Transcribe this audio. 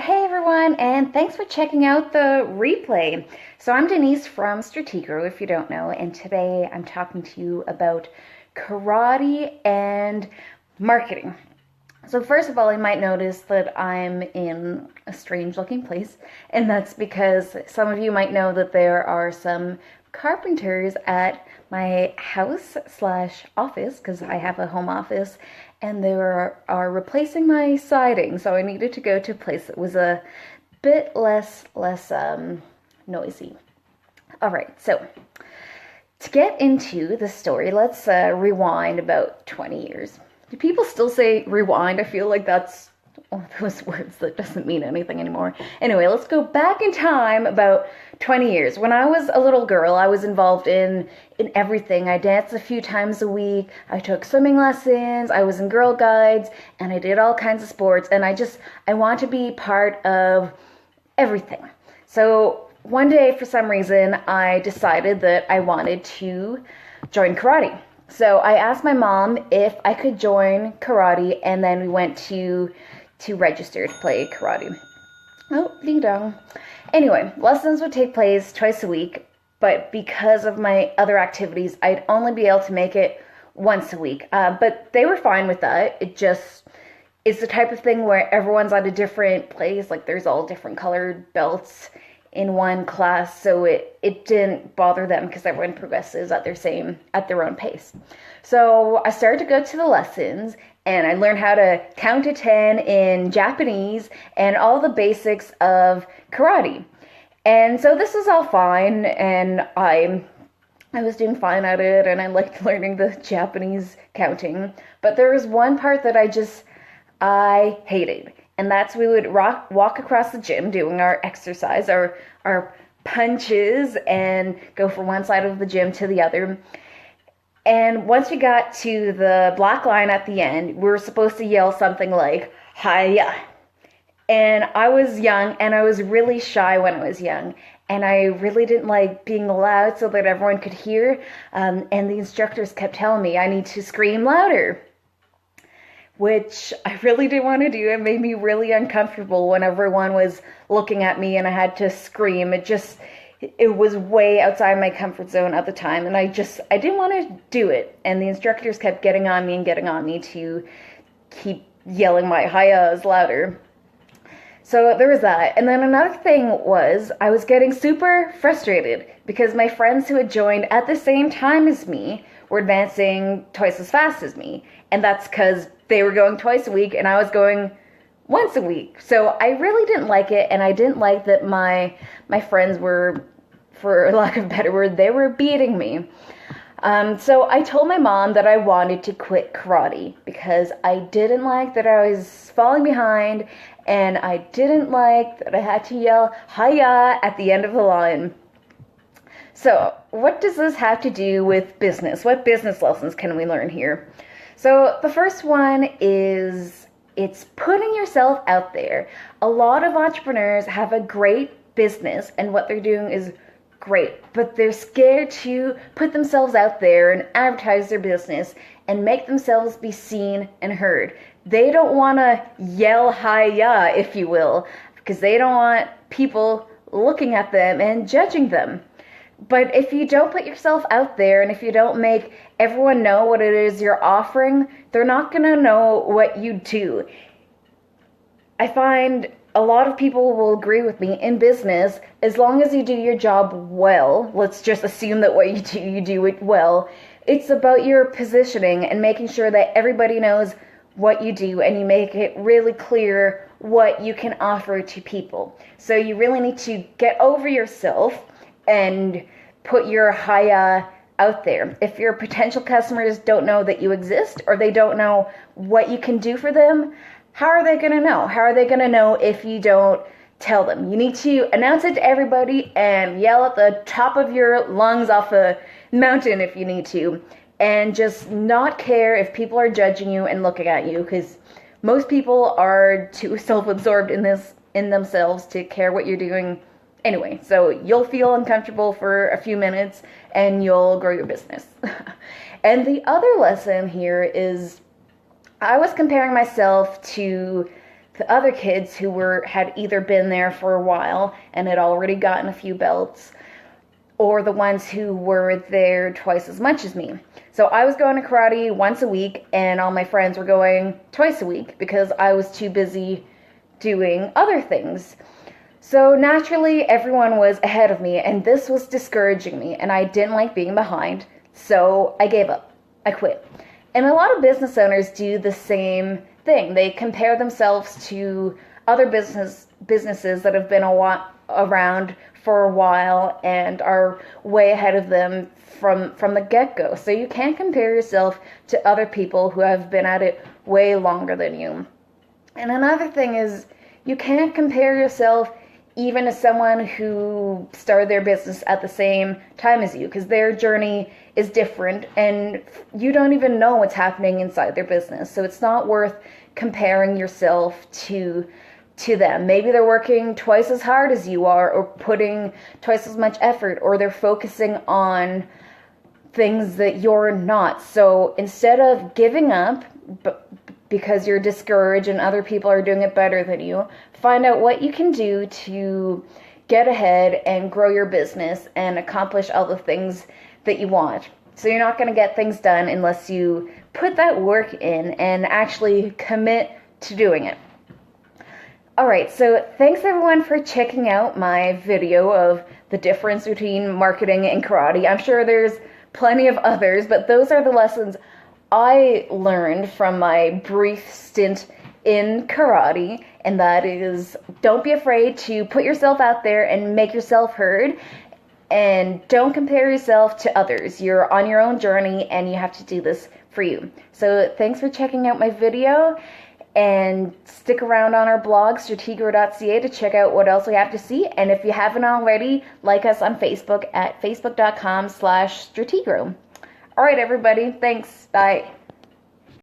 Hey everyone, and thanks for checking out the replay. So I'm Denise from Stratigro, if you don't know, and today I'm talking to you about karate and marketing. So first of all, you might notice that I'm in a strange looking place, and that's because some of you might know that there are some carpenters at my house slash office, because I have a home office, and they are replacing my siding, so I needed to go to a place that was a bit less noisy. All right, so to get into the story, let's rewind about 20 years. Do people still say rewind? I feel like that's one of those words that doesn't mean anything anymore. Anyway, let's go back in time about 20 years. When I was a little girl, I was involved in everything. I danced a few times a week. I took swimming lessons. I was in Girl Guides, and I did all kinds of sports. And I want to be part of everything. So one day, for some reason, I decided that I wanted to join karate. So I asked my mom if I could join karate, and then we went to register to play karate. Oh, ding dong. Anyway, lessons would take place twice a week, but because of my other activities, I'd only be able to make it once a week. But they were fine with that. It just is the type of thing where everyone's at a different place, like there's all different colored belts in one class, so it didn't bother them because everyone progresses at their own pace. So I started to go to the lessons, and I learned how to count to 10 in Japanese and all the basics of karate. And so this was all fine, and I was doing fine at it, and I liked learning the Japanese counting. But there was one part that I hated. And that's we would walk across the gym doing our exercise, our punches, and go from one side of the gym to the other. And once we got to the black line at the end, we were supposed to yell something like, "Hiya!" And I was young, and I was really shy when I was young. And I really didn't like being loud so that everyone could hear. And the instructors kept telling me I need to scream louder, which I really didn't want to do. It made me really uncomfortable when everyone was looking at me and I had to scream. It was way outside my comfort zone at the time, and I didn't want to do it. And the instructors kept getting on me to keep yelling my hi-yas louder. So there was that. And then another thing was I was getting super frustrated because my friends who had joined at the same time as me were advancing twice as fast as me. And that's because they were going twice a week and I was going once a week. So I really didn't like it, and I didn't like that my friends were, for lack of a better word, they were beating me. So I told my mom that I wanted to quit karate because I didn't like that I was falling behind, and I didn't like that I had to yell "Hiya" at the end of the line. So what does this have to do with business? What business lessons can we learn here? So the first one is it's putting yourself out there. A lot of entrepreneurs have a great business and what they're doing is great, but they're scared to put themselves out there and advertise their business and make themselves be seen and heard. They don't want to yell hi-ya, if you will, because they don't want people looking at them and judging them. But if you don't put yourself out there and if you don't make everyone know what it is you're offering, they're not going to know what you do. I find a lot of people will agree with me in business, as long as you do your job well, let's just assume that what you do it well. It's about your positioning and making sure that everybody knows what you do and you make it really clear what you can offer to people. So you really need to get over yourself and put your hiya out there. If your potential customers don't know that you exist or they don't know what you can do for them, how are they going to know? How are they going to know if you don't tell them? You need to announce it to everybody and yell at the top of your lungs off a mountain if you need to, and just not care if people are judging you and looking at you, because most people are too self-absorbed in themselves to care what you're doing anyway. So you'll feel uncomfortable for a few minutes and you'll grow your business. And the other lesson here is I was comparing myself to the other kids who had either been there for a while and had already gotten a few belts, or the ones who were there twice as much as me. So I was going to karate once a week, and all my friends were going twice a week because I was too busy doing other things. So naturally, everyone was ahead of me, and this was discouraging me, and I didn't like being behind, so I gave up. I quit. And a lot of business owners do the same thing. They compare themselves to other businesses that have been around for a while and are way ahead of them from the get-go. So you can't compare yourself to other people who have been at it way longer than you. And another thing is, you can't compare yourself even to someone who started their business at the same time as you, because their journey is different and you don't even know what's happening inside their business. So it's not worth comparing yourself to them. Maybe they're working twice as hard as you are, or putting twice as much effort, or they're focusing on things that you're not. So instead of giving up because you're discouraged and other people are doing it better than you, find out what you can do to get ahead and grow your business and accomplish all the things that you want. So you're not going to get things done unless you put that work in and actually commit to doing it. Alright, so thanks everyone for checking out my video of the difference between marketing and karate. I'm sure there's plenty of others, but those are the lessons I learned from my brief stint in karate, and that is, don't be afraid to put yourself out there and make yourself heard, and don't compare yourself to others. You're on your own journey and you have to do this for you. So thanks for checking out my video, and stick around on our blog, stratigro.ca, to check out what else we have to see. And if you haven't already, like us on Facebook at facebook.com/stratigro. All right, everybody. Thanks. Bye.